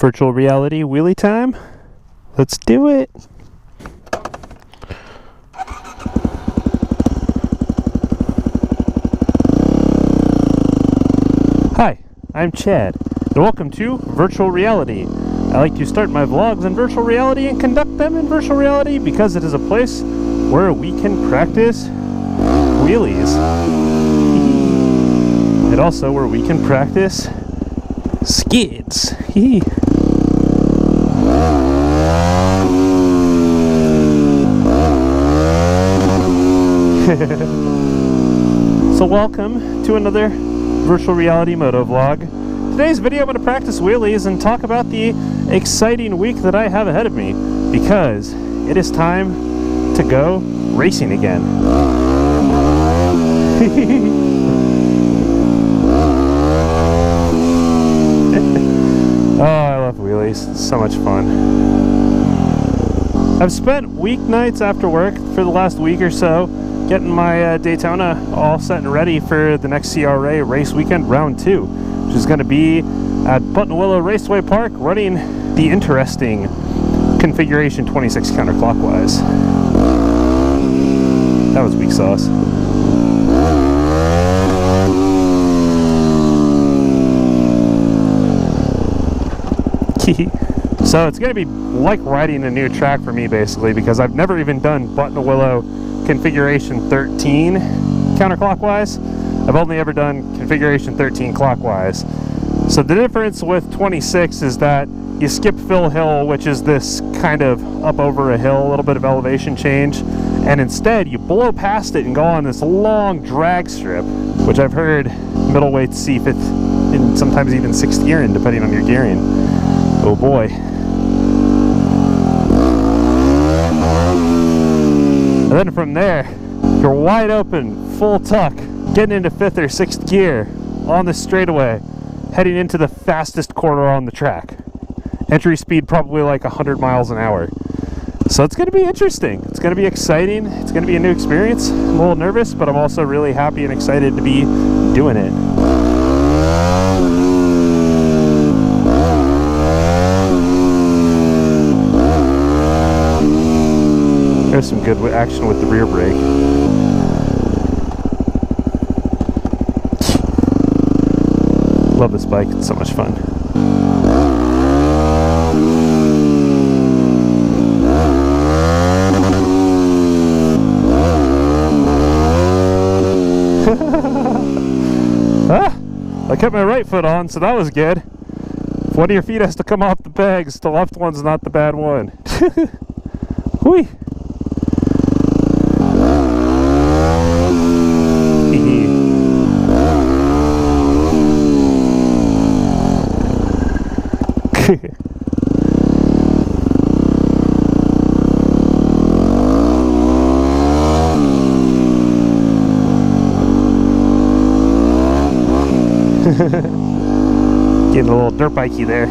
Virtual reality wheelie time. Let's do it. Hi, I'm Chad, and welcome to Virtual Reality. I like to start my vlogs in virtual reality and conduct them in virtual reality because it is a place where we can practice wheelies. And also where we can practice skids. So welcome to another virtual reality moto vlog. Today's video I'm going to practice wheelies and talk about the exciting week that I have ahead of me, because it is time to go racing again. Oh, I love wheelies. It's so much fun. I've spent weeknights after work for the last week or so getting my Daytona all set and ready for the next CRA race weekend, round 2, which is going to be at Buttonwillow Raceway Park, running the interesting configuration 26 counterclockwise. That was weak sauce. So it's going to be like riding a new track for me, basically, because I've never even done Buttonwillow configuration 13 counterclockwise. I've only ever done configuration 13 clockwise. So the difference with 26 is that you skip Phil Hill, which is this kind of up over a hill, a little bit of elevation change, and instead you blow past it and go on this long drag strip, which I've heard middleweights see 5th and sometimes even 6th gearing, depending on your gearing. Oh boy. And then from there, you're wide open, full tuck, getting into 5th or 6th gear on the straightaway, heading into the fastest corner on the track. Entry speed probably like 100 miles an hour. So it's going to be interesting. It's going to be exciting. It's going to be a new experience. I'm a little nervous, but I'm also really happy and excited to be doing it. There's some good action with the rear brake. Love this bike, it's so much fun. I kept my right foot on, so that was good. If one of your feet has to come off the pegs, the left one's not the bad one. Whee! Getting a little dirt bikey there.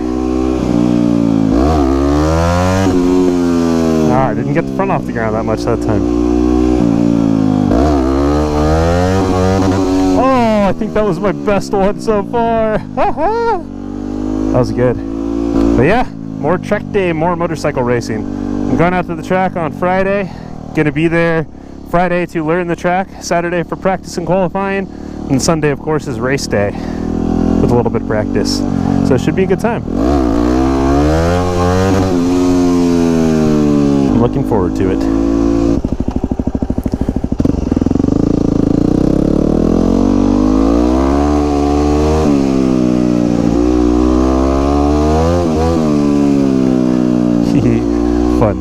Ah, I didn't get the front off the ground that much that time. Oh, I think that was my best one so far. That was good. But yeah, more track day, more motorcycle racing. I'm going out to the track on Friday. Gonna be there Friday to learn the track, Saturday for practice and qualifying, and Sunday, of course, is race day with a little bit of practice. So it should be a good time. I'm looking forward to it. Fun.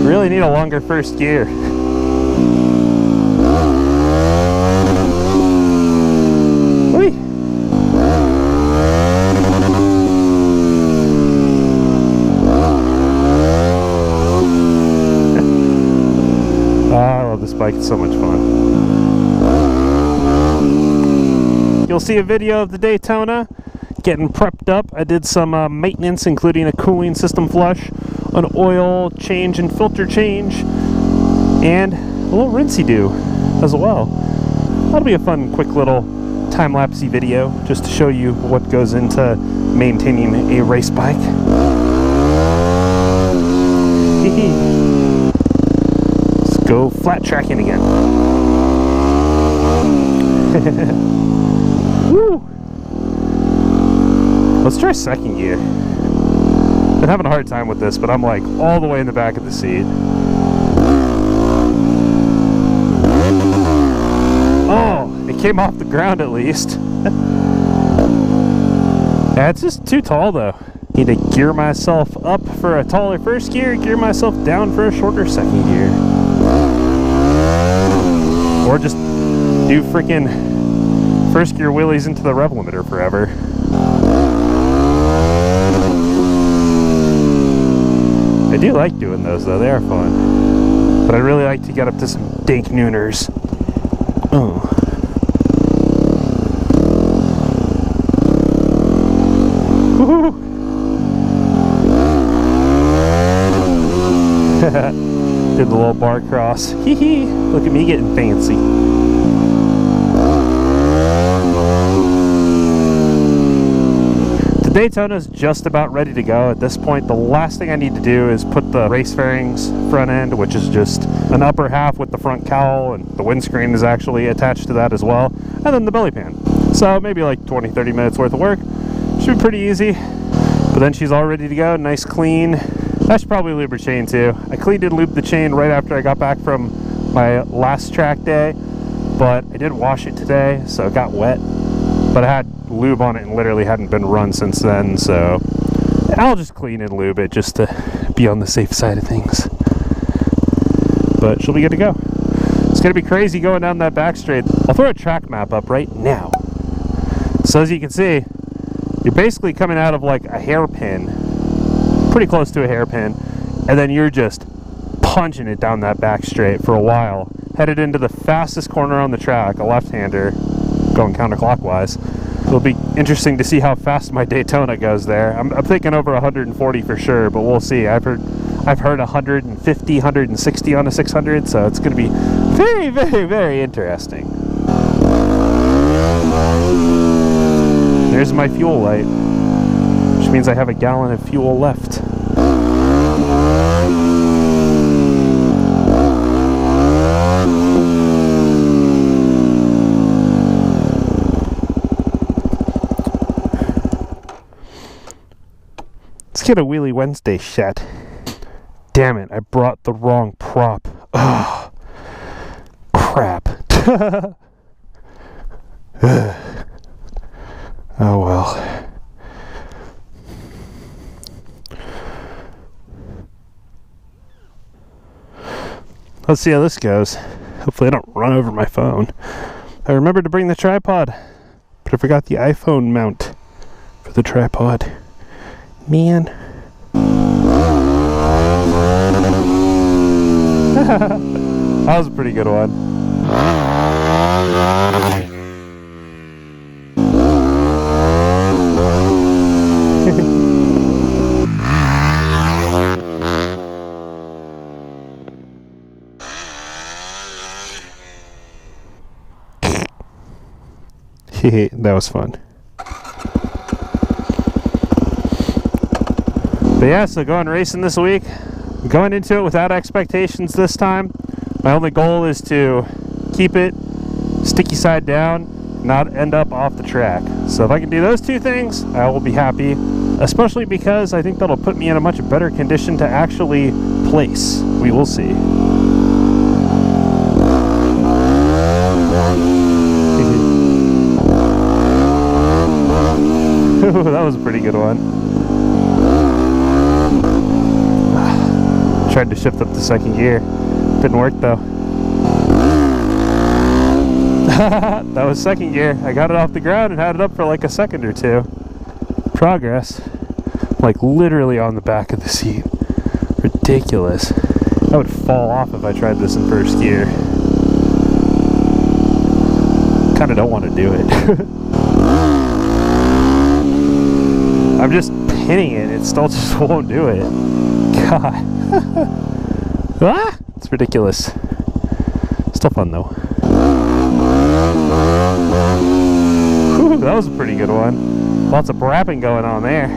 Really need a longer first gear. Whee! I love this bike, it's so much fun. You'll see a video of the Daytona getting prepped up. I did some maintenance, including a cooling system flush, an oil change and filter change, and a little rinsey-do as well. That'll be a fun, quick little time-lapsey video just to show you what goes into maintaining a race bike. Let's go flat tracking again. Woo! Let's try second gear. Been having a hard time with this, but I'm like all the way in the back of the seat. Oh, it came off the ground at least. Yeah, it's just too tall though. Need to gear myself up for a taller first gear, gear myself down for a shorter second gear. Or just do freaking first gear wheelies into the rev limiter forever. I do like doing those though, they are fun. But I really like to get up to some dank nooners. Oh. Woohoo! Did the little bar cross. Hee hee! Look at me getting fancy. The Daytona's just about ready to go. At this point, the last thing I need to do is put the race fairings front end, which is just an upper half with the front cowl, and the windscreen is actually attached to that as well, and then the belly pan. So maybe like 20-30 minutes worth of work. Should be pretty easy. But then she's all ready to go, nice clean. I should probably lube her chain too. I cleaned and lubed the chain right after I got back from my last track day, but I did wash it today, so it got wet. But I had lube on it and literally hadn't been run since then, so I'll just clean and lube it just to be on the safe side of things. But she'll be good to go. It's gonna be crazy going down that back straight. I'll throw a track map up right now. So as you can see, you're basically coming out of like a hairpin, pretty close to a hairpin, and then you're just punching it down that back straight for a while, headed into the fastest corner on the track, a left-hander going counterclockwise. It'll be interesting to see how fast my Daytona goes there. I'm thinking over 140 for sure, but we'll see. I've heard 150, 160 on a 600, so it's going to be very, very, very interesting. There's my fuel light, which means I have a gallon of fuel left. Let's get a Wheelie Wednesday shot. Damn it, I brought the wrong prop. Ugh. Crap. Oh well. Let's see how this goes. Hopefully I don't run over my phone. I remembered to bring the tripod, but I forgot the iPhone mount for the tripod. Man. That was a pretty good one. That was fun. But yeah, so going racing this week. I'm going into it without expectations this time. My only goal is to keep it sticky side down, not end up off the track. So if I can do those two things, I will be happy, especially because I think that'll put me in a much better condition to actually place. We will see. That was a pretty good one. Tried to shift up the second gear. Didn't work though. That was second gear. I got it off the ground and had it up for like a second or two. Progress. Like literally on the back of the seat. Ridiculous. I would fall off if I tried this in first gear. Kinda don't want to do it. I'm just pinning it. It still just won't do it. God. Ah, it's ridiculous. Still fun though. Whew, that was a pretty good one. Lots of brapping going on there.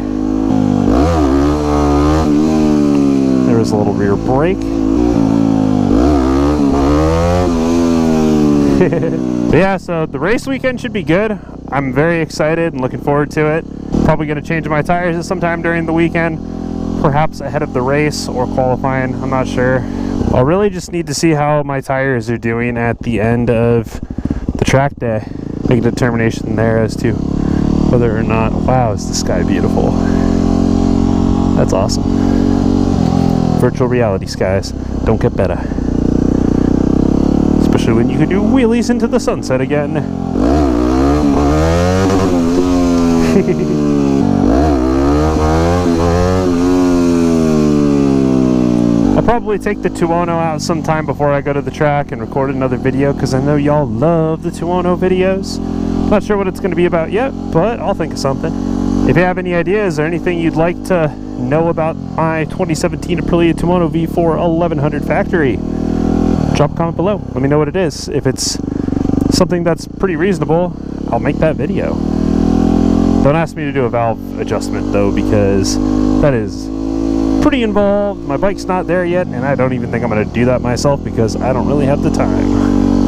There was a little rear brake. But yeah, so the race weekend should be good. I'm very excited and looking forward to it. Probably going to change my tires sometime during the weekend, perhaps ahead of the race or qualifying, I'm not sure. I'll really just need to see how my tires are doing at the end of the track day. Make a determination there as to whether or not, wow, is the sky beautiful. That's awesome. Virtual reality skies don't get better. Especially when you can do wheelies into the sunset again. I'll probably take the 210 out sometime before I go to the track and record another video, because I know y'all love the 210 videos. Not sure what it's going to be about yet, but I'll think of something. If you have any ideas or anything you'd like to know about my 2017 Aprilia 210 V4 1100 factory, drop a comment below. Let me know what it is. If it's something that's pretty reasonable, I'll make that video. Don't ask me to do a valve adjustment though, because that is pretty involved. My bike's not there yet, and I don't even think I'm going to do that myself because I don't really have the time.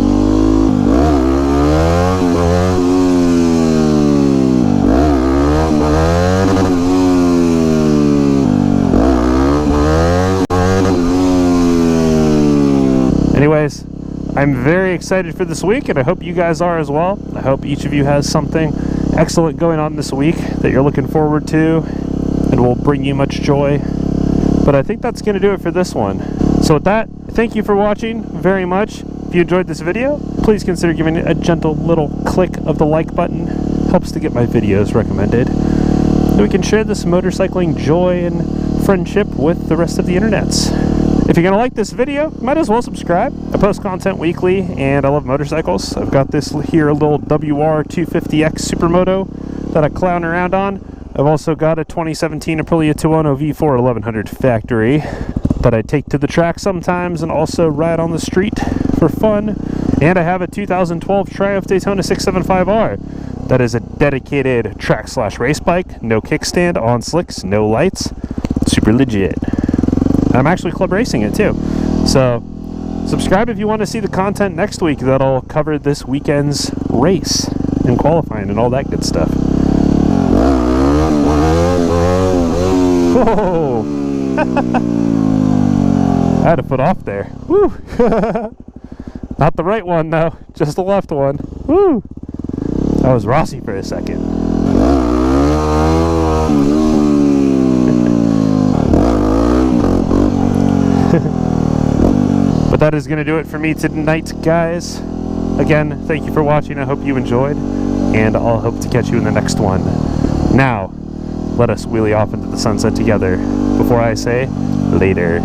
Anyways, I'm very excited for this week, and I hope you guys are as well. I hope each of you has something excellent going on this week that you're looking forward to and will bring you much joy. But I think that's going to do it for this one. So with that, thank you for watching very much. If you enjoyed this video, please consider giving it a gentle little click of the like button. Helps to get my videos recommended. And we can share this motorcycling joy and friendship with the rest of the internets. If you're going to like this video, might as well subscribe. I post content weekly, and I love motorcycles. I've got this here little WR250X Supermoto that I clown around on. I've also got a 2017 Aprilia 210 V4 1100 factory that I take to the track sometimes and also ride on the street for fun. And I have a 2012 Triumph Daytona 675R that is a dedicated track/race bike, no kickstand, on slicks, no lights, super legit. And I'm actually club racing it too. So subscribe if you want to see the content next week that'll cover this weekend's race and qualifying and all that good stuff. Whoa! I had a foot off there. Woo! Not the right one though, just the left one. Woo! That was Rossi for a second. But that is going to do it for me tonight, guys. Again, thank you for watching. I hope you enjoyed, and I'll hope to catch you in the next one. Now, let us wheelie off into the sunset together before I say later.